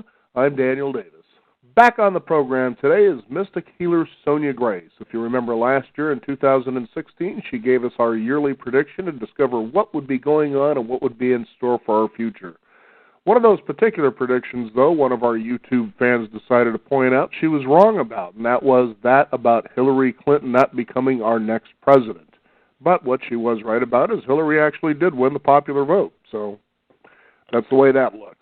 FM. I'm Daniel Davis. Back on the program today is mystic healer Sonja Grace. If you remember last year in 2016, she gave us our yearly prediction to discover what would be going on and what would be in store for our future. One of those particular predictions, though, one of our YouTube fans decided to point out she was wrong about, and that was that about Hillary Clinton not becoming our next president. But what she was right about is Hillary actually did win the popular vote, so that's the way that looks.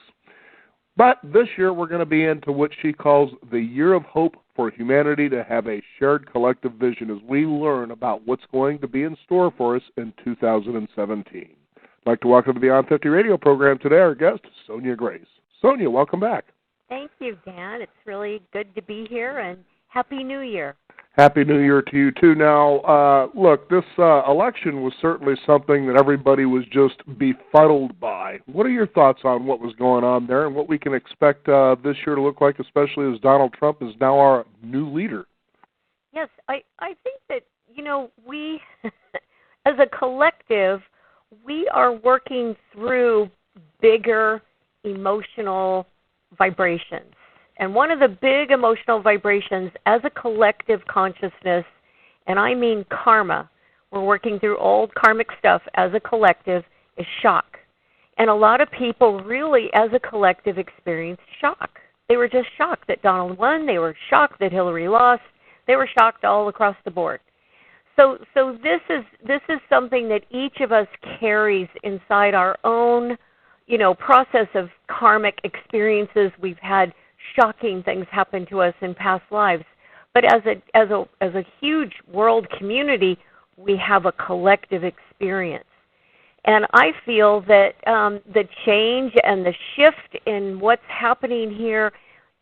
But this year we're going to be into what she calls the Year of Hope for humanity to have a shared collective vision as we learn about what's going to be in store for us in 2017. I'd like to welcome to the On 50 radio program today our guest, Sonja Grace. Sonja, welcome back. Thank you, Dan. It's really good to be here, and Happy New Year. Happy New Year to you, too. Now, look, this election was certainly something that everybody was just befuddled by. What are your thoughts on what was going on there and what we can expect this year to look like, especially as Donald Trump is now our new leader? Yes, I think that, we, as a collective, we are working through bigger emotional vibrations. And one of the big emotional vibrations as a collective consciousness, and I mean karma, we're working through old karmic stuff as a collective, is shock. And a lot of people really, as a collective, experienced shock. They were just shocked that Donald won. They were shocked that Hillary lost. They were shocked all across the board. So this is something that each of us carries inside our own, process of karmic experiences. We've had shocking things happen to us in past lives. But as a huge world community, we have a collective experience. And I feel that the change and the shift in what's happening here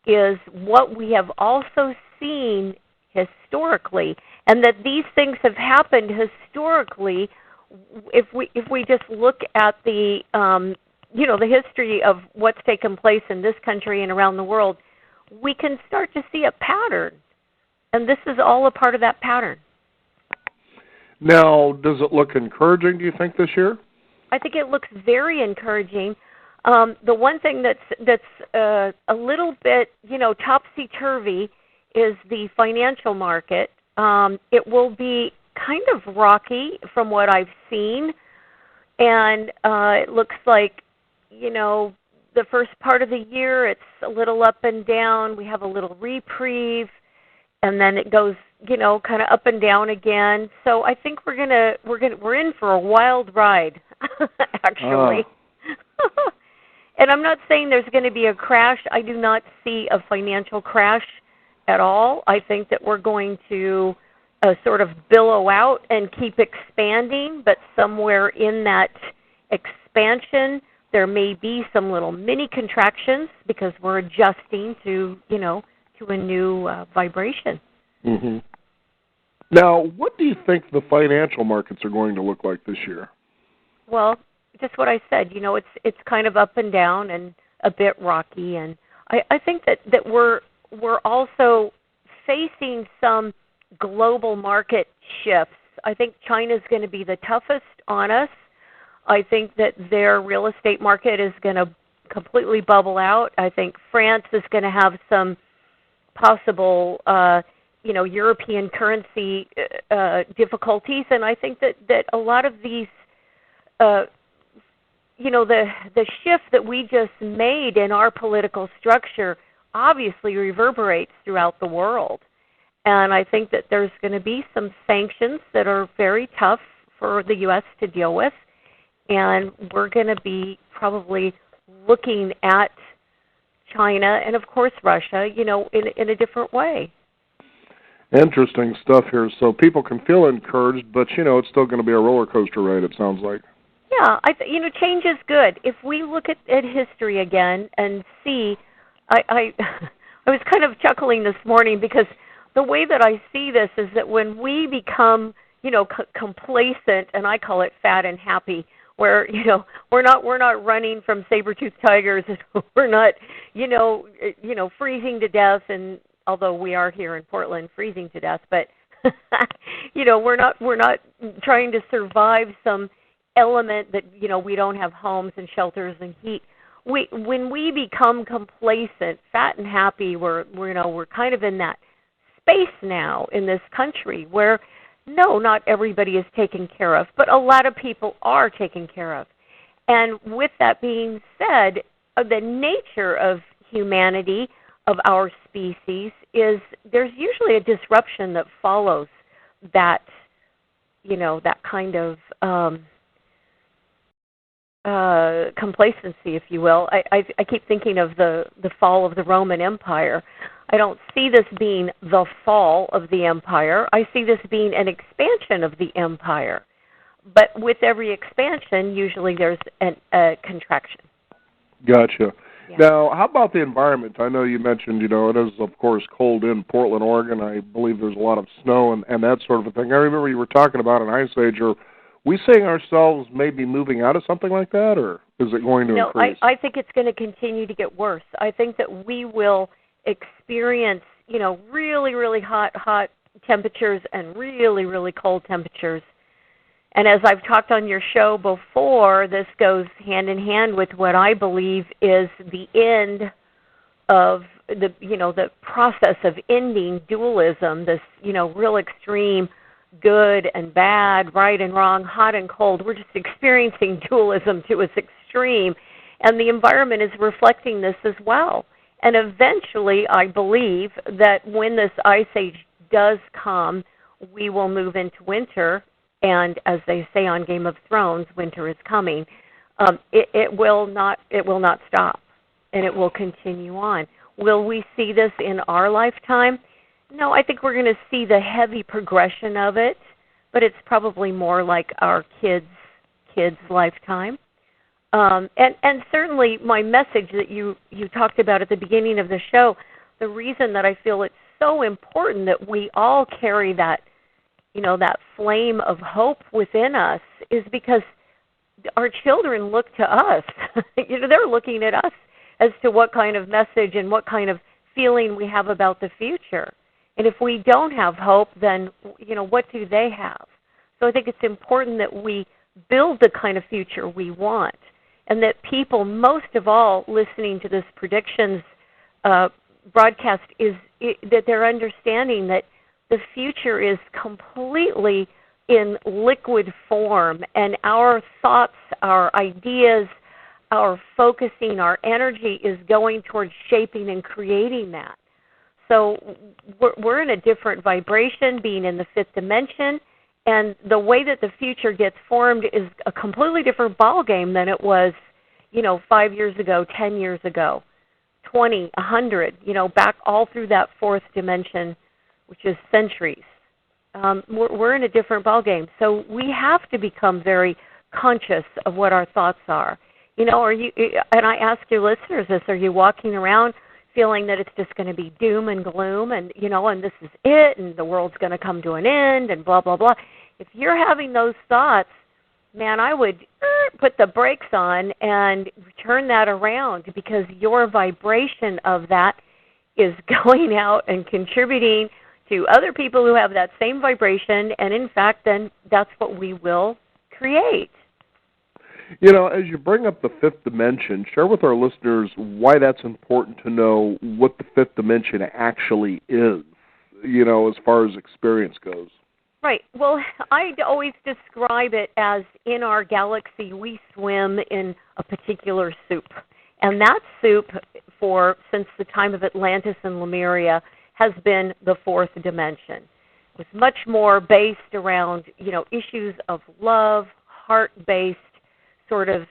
is what we have also seen historically, and that these things have happened historically. If we just look at the the history of what's taken place in this country and around the world, we can start to see a pattern, and this is all a part of that pattern. Now, does it look encouraging, do you think, this year? I think it looks very encouraging. The one thing that's a little bit, topsy-turvy is the financial market. It will be kind of rocky from what I've seen, and it looks like, the first part of the year it's a little up and down. We have a little reprieve, and then it goes, kind of up and down again. So I think we're in for a wild ride, actually. And I'm not saying there's going to be a crash. I do not see a financial crash at all. I think that we're going to sort of billow out and keep expanding, but somewhere in that expansion, there may be some little mini contractions because we're adjusting to a new vibration. Mm-hmm. Now, what do you think the financial markets are going to look like this year? Well, just what I said. It's kind of up and down and a bit rocky, and I think that we're also facing some global market shifts. I think China's going to be the toughest on us. I think that their real estate market is going to completely bubble out. I think France is going to have some possible, European currency difficulties, and I think that a lot of these, the shift that we just made in our political structure obviously reverberates throughout the world. And I think that there's going to be some sanctions that are very tough for the U.S. to deal with. And we're going to be probably looking at China and, of course, Russia, in a different way. Interesting stuff here. So people can feel encouraged, but, it's still going to be a roller coaster ride, it sounds like. Yeah, change is good. If we look at history again and see, I was kind of chuckling this morning because the way that I see this is that when we become, complacent, and I call it fat and happy, where we're not running from saber-toothed tigers, and we're not freezing to death, and although we are here in Portland freezing to death, but we're not trying to survive some element that we don't have homes and shelters and heat. when we become complacent, fat and happy, we're kind of in that space now in this country where no, not everybody is taken care of, but a lot of people are taken care of. And with that being said, the nature of humanity, of our species, is there's usually a disruption that follows that, that kind of complacency, if you will. I keep thinking of the fall of the Roman Empire. I don't see this being the fall of the empire. I see this being an expansion of the empire. But with every expansion, usually there's a contraction. Gotcha. Yeah. Now, how about the environment? I know you mentioned, it is, of course, cold in Portland, Oregon. I believe there's a lot of snow and that sort of a thing. I remember you were talking about an ice age. Are we seeing ourselves maybe moving out of something like that, or is it going to increase? I think it's going to continue to get worse. I think that we will experience, really, really hot temperatures and really, really cold temperatures. And as I've talked on your show before, this goes hand in hand with what I believe is the end of the process of ending dualism, this, real extreme good and bad, right and wrong, hot and cold. We're just experiencing dualism to its extreme, and the environment is reflecting this as well. And eventually, I believe that when this ice age does come, we will move into winter. And as they say on Game of Thrones, winter is coming. It will not stop, and it will continue on. Will we see this in our lifetime? No, I think we're going to see the heavy progression of it, but it's probably more like our kids' lifetime. And certainly my message that you talked about at the beginning of the show, the reason that I feel it's so important that we all carry that, that flame of hope within us is because our children look to us. They're looking at us as to what kind of message and what kind of feeling we have about the future. And if we don't have hope, then, what do they have? So I think it's important that we build the kind of future we want, and that people, most of all, listening to this predictions broadcast, that they're understanding that the future is completely in liquid form, and our thoughts, our ideas, our focusing, our energy is going towards shaping and creating that. So we're in a different vibration, being in the fifth dimension, and the way that the future gets formed is a completely different ballgame than it was, 5 years ago, 10 years ago, 20, 100, back all through that fourth dimension, which is centuries. We're in a different ballgame. So we have to become very conscious of what our thoughts are. Are you? And I ask your listeners this: are you walking around feeling that it's just going to be doom and gloom, and and this is it, and the world's going to come to an end, and blah blah blah? If you're having those thoughts, man, I would put the brakes on and turn that around, because your vibration of that is going out and contributing to other people who have that same vibration, and in fact, then that's what we will create. As you bring up the fifth dimension, share with our listeners why that's important to know what the fifth dimension actually is, as far as experience goes. Right. Well, I always describe it as in our galaxy, we swim in a particular soup. And that soup, since the time of Atlantis and Lemuria, has been the fourth dimension. It was much more based around, issues of love, heart-based sort of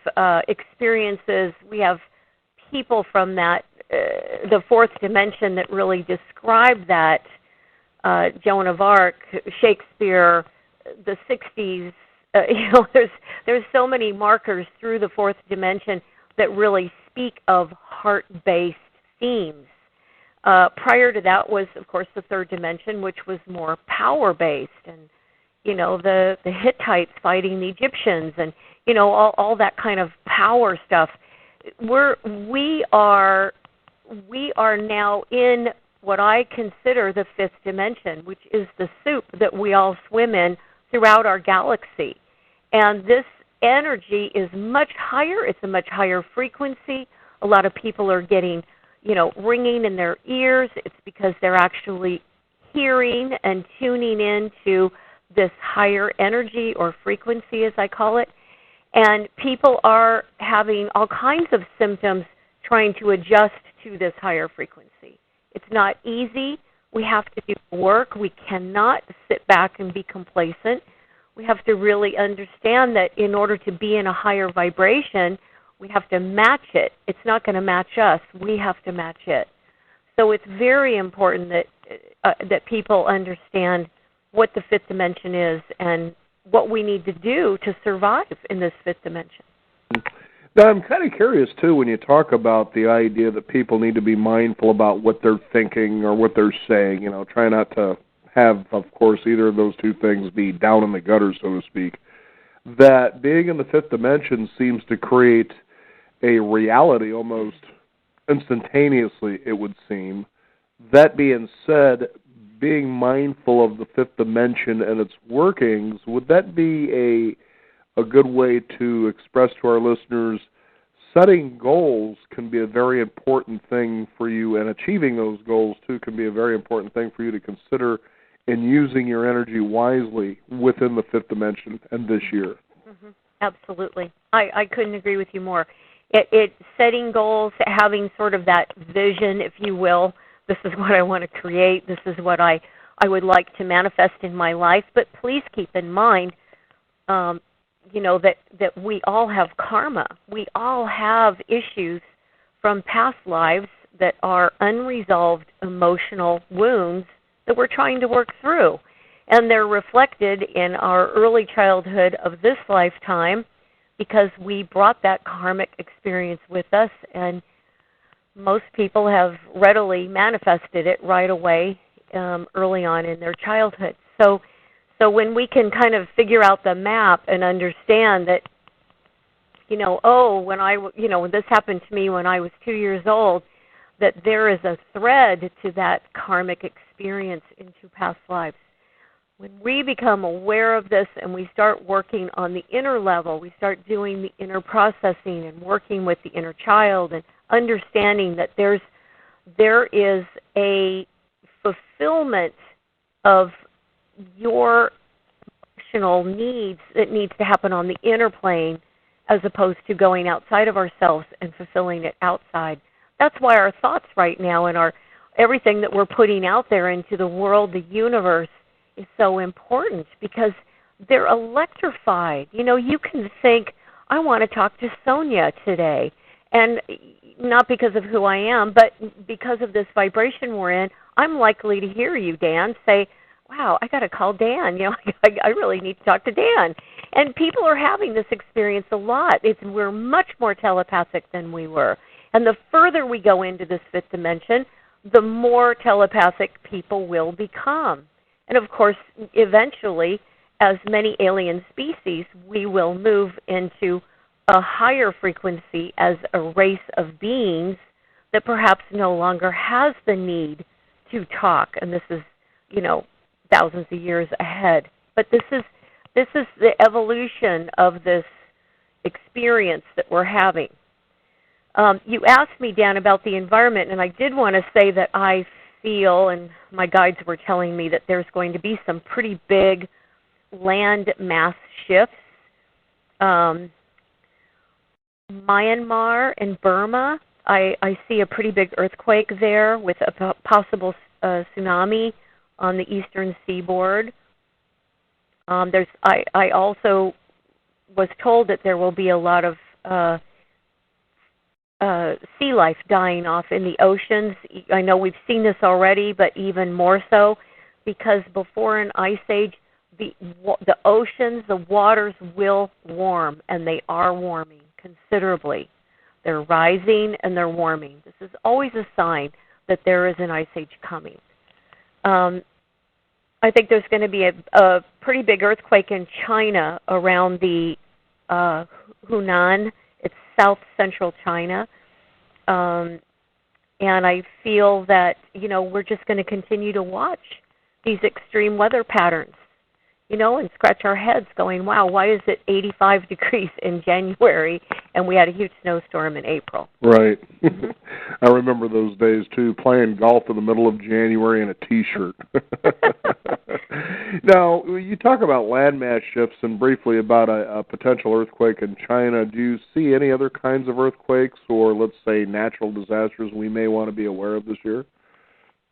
experiences. We have people from that, the fourth dimension, that really describe that. Joan of Arc, Shakespeare, the 60s. There's so many markers through the fourth dimension that really speak of heart-based themes. Prior to that was, of course, the third dimension, which was more power-based, and the Hittites fighting the Egyptians, and all that kind of power stuff. We are now in what I consider the fifth dimension, which is the soup that we all swim in throughout our galaxy. And this energy is much higher. It's a much higher frequency, a lot of people are getting, ringing in their ears. It's because they're actually hearing and tuning into this higher energy or frequency, as I call it. And people are having all kinds of symptoms trying to adjust to this higher frequency. It's not easy. We have to do work. We cannot sit back and be complacent. We have to really understand that in order to be in a higher vibration, we have to match it. It's not going to match us. We have to match it. So it's very important that people understand what the fifth dimension is and what we need to do to survive in this fifth dimension. Now, I'm kind of curious, too, when you talk about the idea that people need to be mindful about what they're thinking or what they're saying, try not to have, of course, either of those two things be down in the gutter, so to speak, that being in the fifth dimension seems to create a reality almost instantaneously, it would seem. That being said, being mindful of the fifth dimension and its workings, would that be a good way to express to our listeners setting goals can be a very important thing for you, and achieving those goals, too, can be a very important thing for you to consider in using your energy wisely within the fifth dimension and this year? Mm-hmm. Absolutely. I couldn't agree with you more. It setting goals, having sort of that vision, if you will. This is what I want to create. This is what I would like to manifest in my life. But please keep in mind, that we all have karma. We all have issues from past lives that are unresolved emotional wounds that we're trying to work through. And they're reflected in our early childhood of this lifetime because we brought that karmic experience with us, and most people have readily manifested it right away early on in their childhood. So when we can kind of figure out the map and understand that, when this happened to me when I was 2 years old, that there is a thread to that karmic experience into past lives. When we become aware of this and we start working on the inner level, we start doing the inner processing and working with the inner child and understanding that there is a fulfillment of your emotional needs that needs to happen on the inner plane as opposed to going outside of ourselves and fulfilling it outside. That's why our thoughts right now and everything that we're putting out there into the world, the universe, is so important because they're electrified. You can think, I want to talk to Sonja today. And not because of who I am, but because of this vibration we're in, I'm likely to hear you, Dan, say, wow, I got to call Dan. I really need to talk to Dan. And people are having this experience a lot. We're much more telepathic than we were. And the further we go into this fifth dimension, the more telepathic people will become. And of course, eventually, as many alien species, we will move into a higher frequency as a race of beings that perhaps no longer has the need to talk. And this is, thousands of years ahead. But this is the evolution of this experience that we're having. You asked me, Dan, about the environment, and I did want to say that I feel, and my guides were telling me that there's going to be some pretty big land mass shifts. Myanmar and Burma, I see a pretty big earthquake there with a possible tsunami on the eastern seaboard. I also was told that there will be a lot of sea life dying off in the oceans. I know we've seen this already, but even more so because before an ice age, the oceans, the waters will warm, and they are warming considerably. They're rising and they're warming. This is always a sign that there is an ice age coming. I think there's going to be a pretty big earthquake in China around the Hunan. It's south-central China. And I feel that, we're just going to continue to watch these extreme weather patterns. and scratch our heads going, wow, why is it 85 degrees in January and we had a huge snowstorm in April? Right. Mm-hmm. I remember those days, too, playing golf in the middle of January in a T-shirt. Now, you talk about landmass shifts and briefly about a potential earthquake in China. Do you see any other kinds of earthquakes or, let's say, natural disasters we may want to be aware of this year?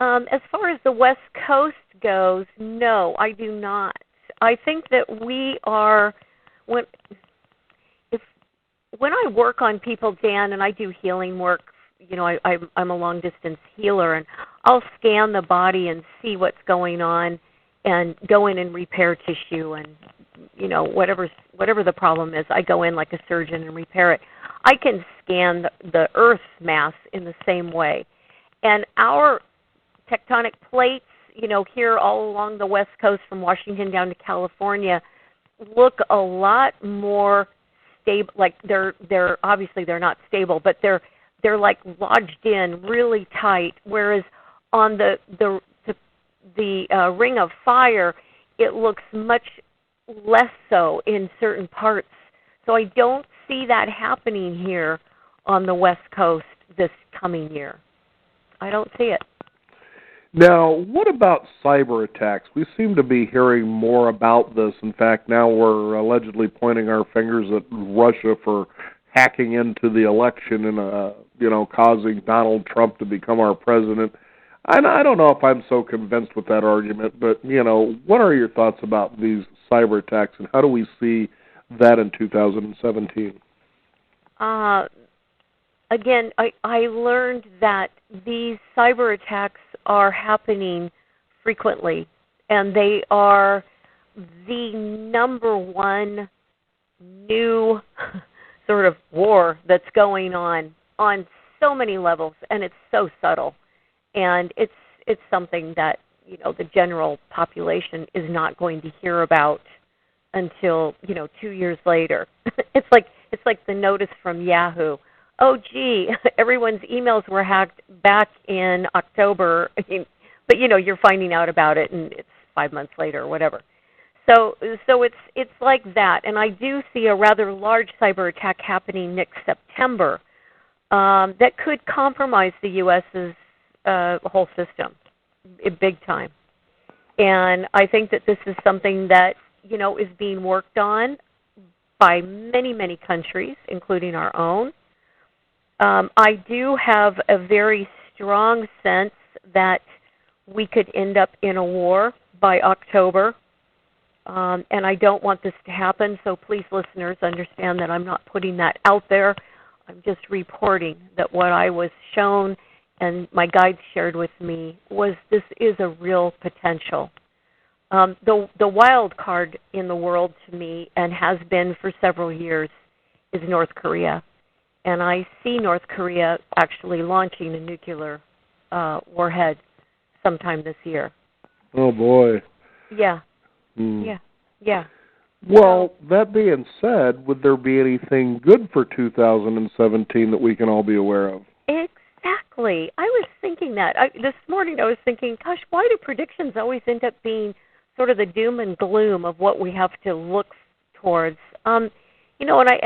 As far as the West Coast goes, no, I do not. I think that we are, when I work on people, Dan, and I do healing work, I'm a long-distance healer, and I'll scan the body and see what's going on and go in and repair tissue and, whatever the problem is, I go in like a surgeon and repair it. I can scan the Earth's mass in the same way. And our tectonic plates, here all along the West Coast from Washington down to California, look a lot more stable. Like they're obviously they're not stable, but they're like lodged in really tight. Whereas on the Ring of Fire, it looks much less so in certain parts. So I don't see that happening here on the West Coast this coming year. I don't see it. Now, what about cyber attacks? We seem to be hearing more about this. In fact, now we're allegedly pointing our fingers at Russia for hacking into the election and, causing Donald Trump to become our president. And I don't know if I'm so convinced with that argument, but, what are your thoughts about these cyber attacks, and how do we see that in 2017? Again, I learned that these cyber attacks are happening frequently, and they are the number one new sort of war that's going on so many levels, and it's so subtle. And it's something that, the general population is not going to hear about until, 2 years later. It's like the notice from Yahoo. Oh, gee, everyone's emails were hacked back in October, but, you're finding out about it, and it's 5 months later or whatever. So it's like that, and I do see a rather large cyber attack happening next September that could compromise the U.S.'s whole system, big time. And I think that this is something that, is being worked on by many, many countries, including our own. I do have a very strong sense that we could end up in a war by October, and I don't want this to happen, so please, listeners, understand that I'm not putting that out there. I'm just reporting that what I was shown and my guides shared with me was this is a real potential. The wild card in the world to me, and has been for several years, is North Korea. And I see North Korea actually launching a nuclear warhead sometime this year. Oh, boy. Yeah. Yeah. Well, that being said, would there be anything good for 2017 that we can all be aware of? Exactly. I was thinking that. This morning I was thinking, gosh, why do predictions always end up being sort of the doom and gloom of what we have to look towards? And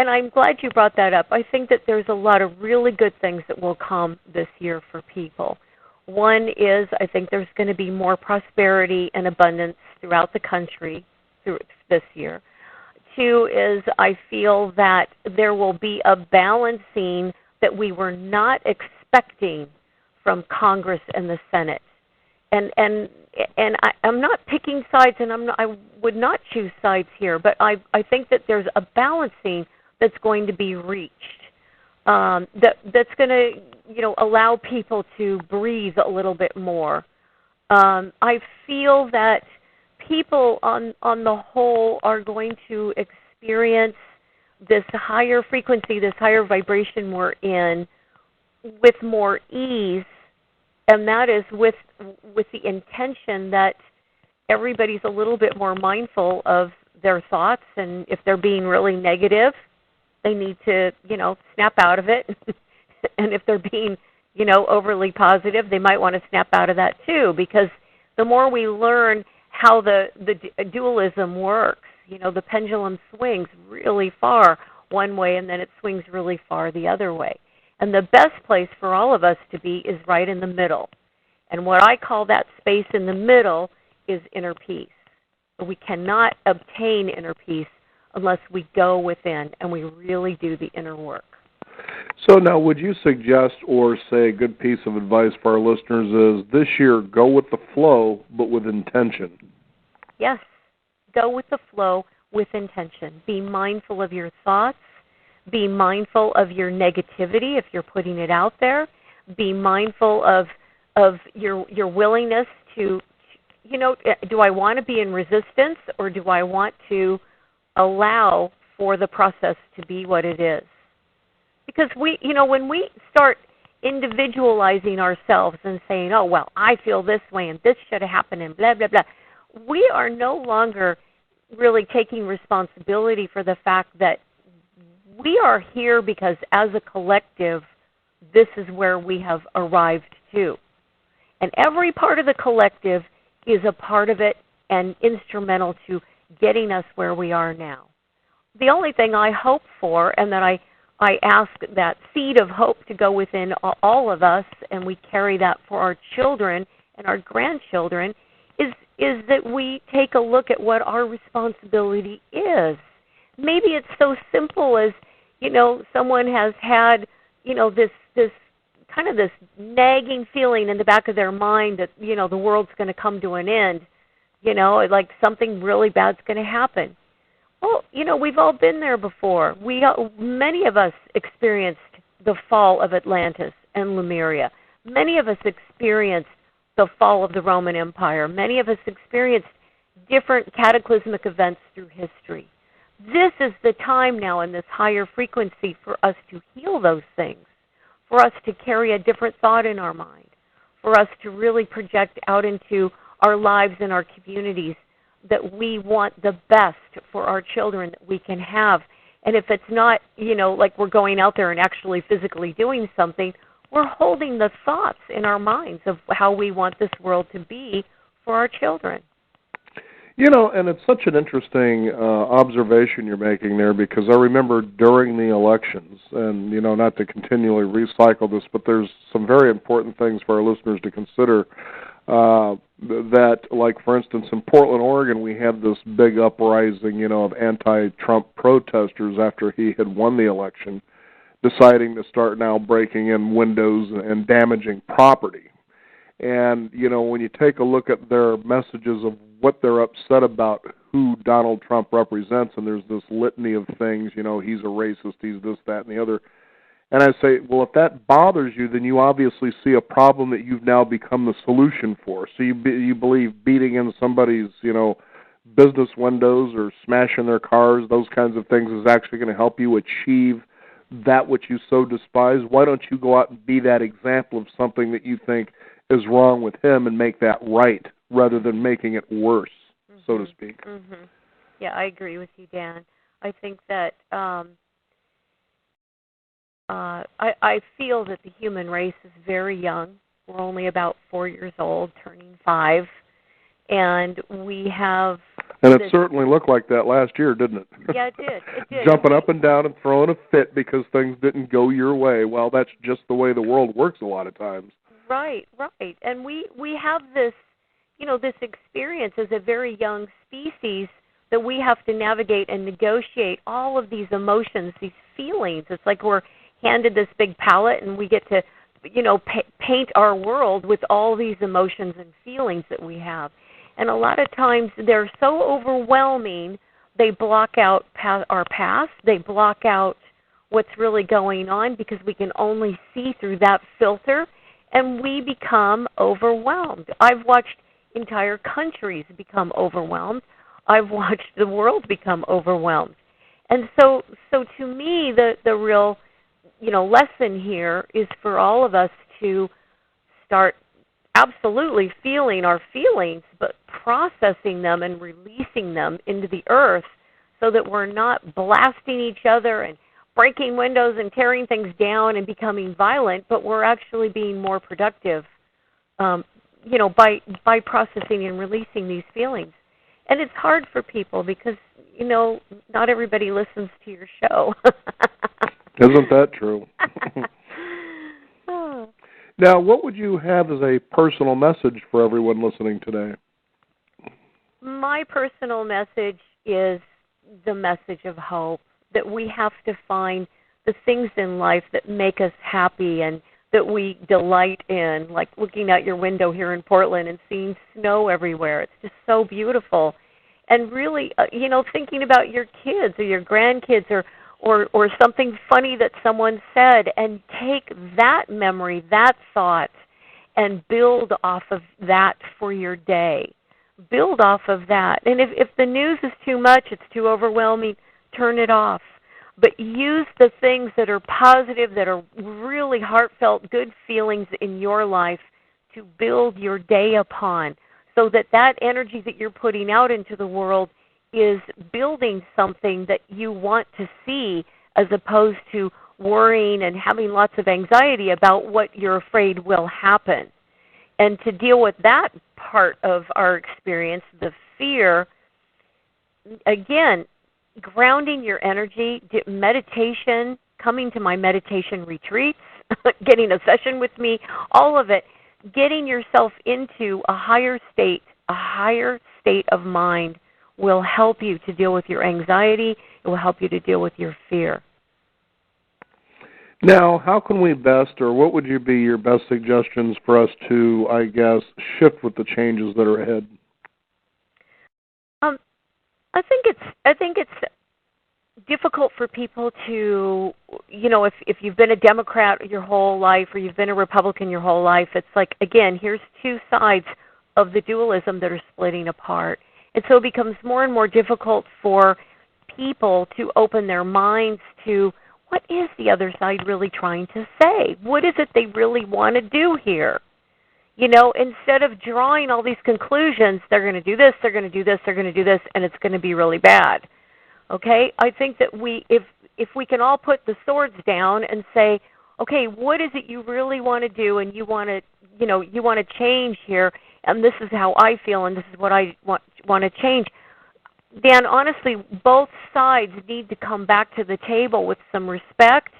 I'm glad you brought that up. I think that there's a lot of really good things that will come this year for people. One is I think there's going to be more prosperity and abundance throughout the country through this year. Two is I feel that there will be a balancing that we were not expecting from Congress and the Senate. And I'm not picking sides, and I would not choose sides here, but I think that there's a balancing that's going to be reached that's going to allow people to breathe a little bit more. I feel that people on the whole are going to experience this higher frequency, this higher vibration we're in with more ease, and that is with the intention that everybody's a little bit more mindful of their thoughts, and if they're being really negative, they need to, snap out of it. And if they're being, overly positive, they might want to snap out of that too, because the more we learn how the dualism works. You know, the pendulum swings really far one way and then it swings really far the other way. And the best place for all of us to be is right in the middle. And what I call that space in the middle is inner peace. We cannot obtain inner peace unless we go within and we really do the inner work. So now, would you suggest or say a good piece of advice for our listeners is this year, go with the flow, but with intention? Yes, go with the flow with intention. Be mindful of your thoughts. Be mindful of your negativity if you're putting it out there. Be mindful of your willingness to, you know, do I want to be in resistance or do I want to allow for the process to be what it is? Because when we start individualizing ourselves and saying, oh, well, I feel this way and this should have happened and blah, blah, blah, we are no longer really taking responsibility for the fact that we are here because as a collective, this is where we have arrived to. And every part of the collective is a part of it and instrumental to getting us where we are now. The only thing I hope for, and that I ask that seed of hope to go within all of us, and we carry that for our children and our grandchildren, is that we take a look at what our responsibility is. Maybe it's so simple as, you know, someone has had, you know, this kind of this nagging feeling in the back of their mind that, you know, the world's going to come to an end, you know, like something really bad's going to happen. Well, you know, we've all been there before. Many of us experienced the fall of Atlantis and Lemuria. Many of us experienced the fall of the Roman Empire. Many of us experienced different cataclysmic events through history. This is the time now in this higher frequency for us to heal those things, for us to carry a different thought in our mind, for us to really project out into our lives and our communities that we want the best for our children that we can have. And if it's not, you know, like we're going out there and actually physically doing something, we're holding the thoughts in our minds of how we want this world to be for our children. You know, and it's such an interesting observation you're making there, because I remember during the elections, and, you know, not to continually recycle this, but there's some very important things for our listeners to consider. That, like, for instance, in Portland, Oregon, we had this big uprising, you know, of anti-Trump protesters after he had won the election, deciding to start now breaking in windows and damaging property. And, you know, when you take a look at their messages of what they're upset about, who Donald Trump represents, and there's this litany of things, you know, he's a racist, he's this, that, and the other. And I say, well, if that bothers you, then you obviously see a problem that you've now become the solution for. So you believe beating in somebody's, you know, business windows or smashing their cars, those kinds of things, is actually going to help you achieve that which you so despise. Why don't you go out and be that example of something that you think is wrong with him and make that right, rather than making it worse, so to speak? Mm-hmm. Yeah, I agree with you, Dan. I think that I feel that the human race is very young. We're only about 4 years old, turning 5, and we have... And it certainly looked like that last year, didn't it? Yeah, it did. It did. Jumping up and down and throwing a fit because things didn't go your way. Well, that's just the way the world works a lot of times. Right, right. And we have this, you know, this experience as a very young species that we have to navigate and negotiate all of these emotions, these feelings. It's like we're handed this big palette and we get to, you know, paint our world with all these emotions and feelings that we have. And a lot of times they're so overwhelming, they block out our past, they block out what's really going on, because we can only see through that filter, and we become overwhelmed. I've watched entire countries become overwhelmed. I've watched the world become overwhelmed. And so to me, the real, you know, lesson here is for all of us to start absolutely feeling our feelings, but processing them and releasing them into the earth so that we're not blasting each other and breaking windows and tearing things down and becoming violent, but we're actually being more productive, by processing and releasing these feelings. And it's hard for people because, not everybody listens to your show. Isn't that true? Now, what would you have as a personal message for everyone listening today? My personal message is the message of hope, that we have to find the things in life that make us happy and that we delight in, like looking out your window here in Portland and seeing snow everywhere. It's just so beautiful. And really, thinking about your kids or your grandkids or something funny that someone said, and take that memory, that thought, and build off of that for your day. Build off of that. And if the news is too much, it's too overwhelming, turn it off. But use the things that are positive, that are really heartfelt, good feelings in your life to build your day upon, so that energy that you're putting out into the world is building something that you want to see, as opposed to worrying and having lots of anxiety about what you're afraid will happen. And to deal with that part of our experience, the fear, again, grounding your energy, meditation, coming to my meditation retreats, getting a session with me, all of it, getting yourself into a higher state of mind will help you to deal with your anxiety. It will help you to deal with your fear. Now, how can we best, or what would you be your best suggestions for us to, I guess, shift with the changes that are ahead? I think it's difficult for people to, if you've been a Democrat your whole life or you've been a Republican your whole life, it's like, again, here's two sides of the dualism that are splitting apart. And so it becomes more and more difficult for people to open their minds to, what is the other side really trying to say? What is it they really want to do here? Instead of drawing all these conclusions, they're going to do this, they're going to do this, they're going to do this, and it's going to be really bad. Okay? I think that if we can all put the swords down and say, okay, what is it you really want to do, and you want to change here, and this is how I feel, and this is what I want to change. Dan, honestly, both sides need to come back to the table with some respect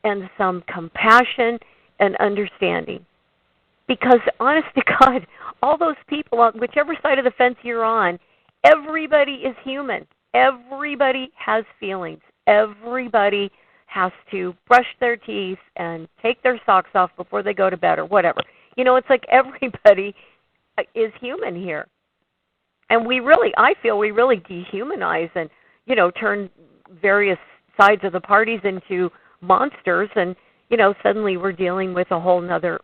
and some compassion and understanding. Because, honest to God, all those people on whichever side of the fence you're on, everybody is human. Everybody has feelings. Everybody has to brush their teeth and take their socks off before they go to bed or whatever. It's like everybody is human here. And I feel we really dehumanize and, turn various sides of the parties into monsters, and, suddenly we're dealing with a whole nother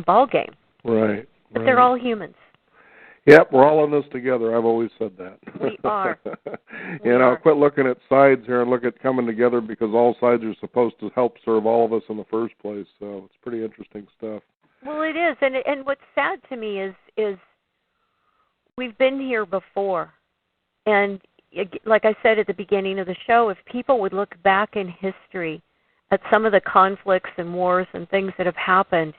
ball game. Right. But they're all humans. Yep, we're all in this together. I've always said that. We are. Quit looking at sides here and look at coming together, because all sides are supposed to help serve all of us in the first place. So it's pretty interesting stuff. Well, it is. And what's sad to me is we've been here before. And like I said at the beginning of the show, if people would look back in history at some of the conflicts and wars and things that have happened,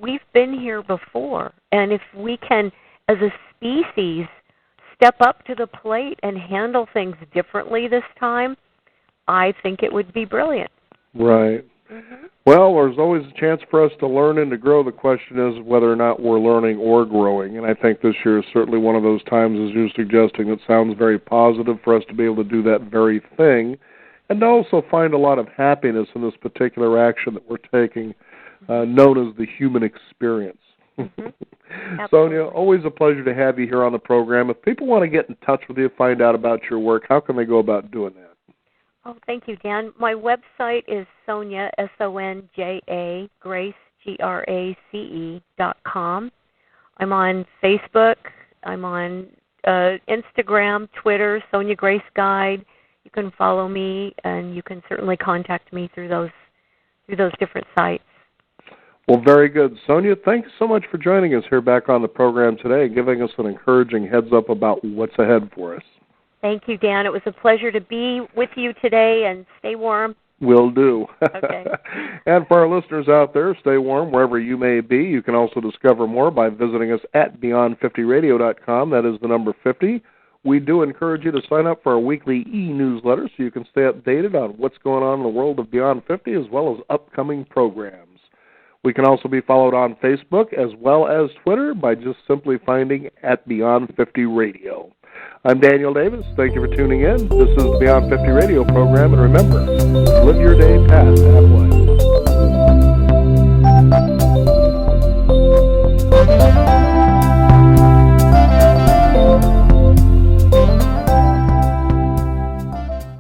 we've been here before. And if we can, as a species, step up to the plate and handle things differently this time, I think it would be brilliant. Right. Mm-hmm. Well, there's always a chance for us to learn and to grow. The question is whether or not we're learning or growing. And I think this year is certainly one of those times, as you're suggesting, that sounds very positive for us to be able to do that very thing, and to also find a lot of happiness in this particular action that we're taking, known as the human experience. Mm-hmm. Sonja, always a pleasure to have you here on the program. If people want to get in touch with you, find out about your work, how can they go about doing that? Oh, thank you, Dan. My website is Sonja, Sonja, Grace, GRACE.com. I'm on Facebook. I'm on Instagram, Twitter, Sonja Grace Guide. You can follow me, and you can certainly contact me through those different sites. Well, very good. Sonja, thanks so much for joining us here back on the program today and giving us an encouraging heads up about what's ahead for us. Thank you, Dan. It was a pleasure to be with you today, and stay warm. Will do. Okay. And for our listeners out there, stay warm wherever you may be. You can also discover more by visiting us at beyond50radio.com. That is the number 50. We do encourage you to sign up for our weekly e-newsletter so you can stay updated on what's going on in the world of Beyond 50 as well as upcoming programs. We can also be followed on Facebook as well as Twitter by just simply finding at Beyond 50 Radio. I'm Daniel Davis. Thank you for tuning in. This is the Beyond 50 Radio program, and remember, live your day past halfway.